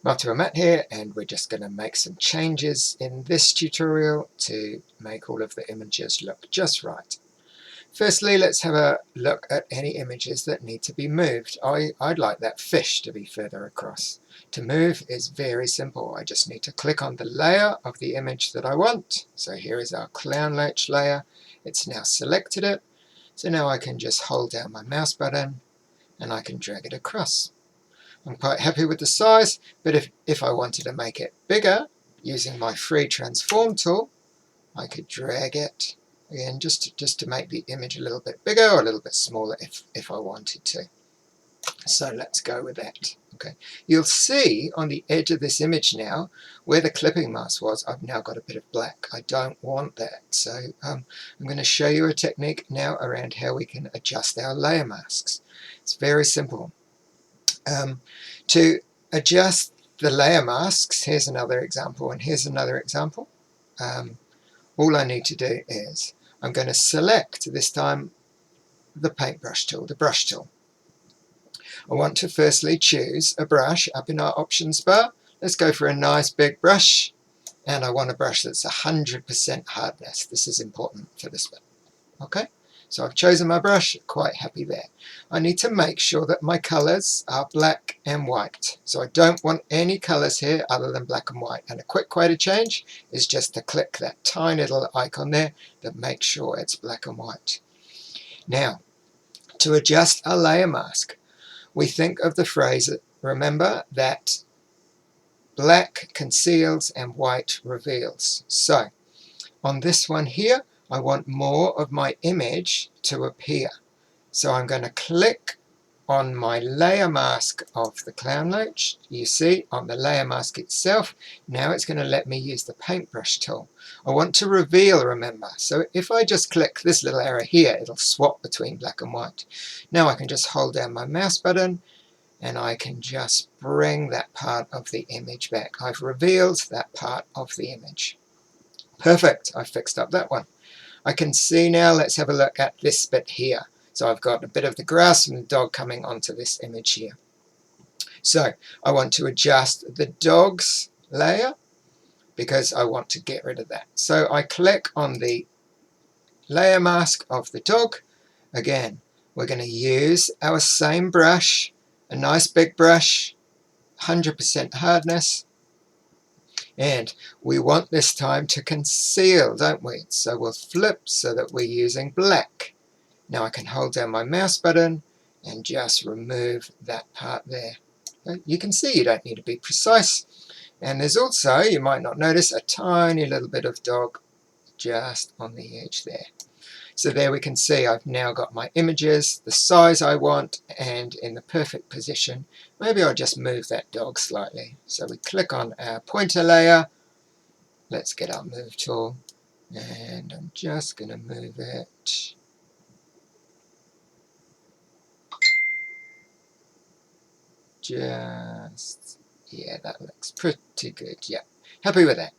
Marta Matt here, and we're just going to make some changes in this tutorial to make all of the images look just right. Firstly, let's have a look at any images that need to be moved. I'd like that fish to be further across. To move is very simple. I just need to click on the layer of the image that I want. So here is our clown loach layer. It's now selected it. So now I can just hold down my mouse button and I can drag it across. I'm quite happy with the size, but if I wanted to make it bigger, using my free transform tool, I could drag it again just to make the image a little bit bigger or a little bit smaller if I wanted to. So let's go with that. Okay, you'll see on the edge of this image now where the clipping mask was, I've now got a bit of black. I don't want that, so I'm going to show you a technique now around how we can adjust our layer masks. It's very simple. To adjust the layer masks, here's another example and here's another example. All I need to do is I'm going to select this time the paintbrush tool, the brush tool. I want to firstly choose a brush up in our options bar. Let's go for a nice big brush, and I want a brush that's 100% hardness. This is important for this bit. Okay, so I've chosen my brush, quite happy there. I need to make sure that my colors are black and white. So I don't want any colors here other than black and white. And a quick way to change is just to click that tiny little icon there that makes sure it's black and white. Now, to adjust our layer mask, we think of the phrase, remember that black conceals and white reveals. So on this one here, I want more of my image to appear. So I'm going to click on my layer mask of the clown loach. You see on the layer mask itself, now it's going to let me use the paintbrush tool. I want to reveal, remember. So if I just click this little arrow here, it'll swap between black and white. Now I can just hold down my mouse button and I can just bring that part of the image back. I've revealed that part of the image. Perfect, I fixed up that one. I can see now, let's have a look at this bit here. So I've got a bit of the grass and the dog coming onto this image here. So I want to adjust the dog's layer because I want to get rid of that. So I click on the layer mask of the dog. Again, we're going to use our same brush, a nice big brush, 100% hardness. And we want this time to conceal, don't we? So we'll flip so that we're using black. Now I can hold down my mouse button and just remove that part there. You can see you don't need to be precise. And there's also, you might not notice, a tiny little bit of dog just on the edge there. So there we can see I've now got my images, the size I want, and in the perfect position. Maybe I'll just move that dog slightly. So we click on our pointer layer. Let's get our move tool. And I'm just going to move it. Yeah, that looks pretty good. Yeah, happy with that.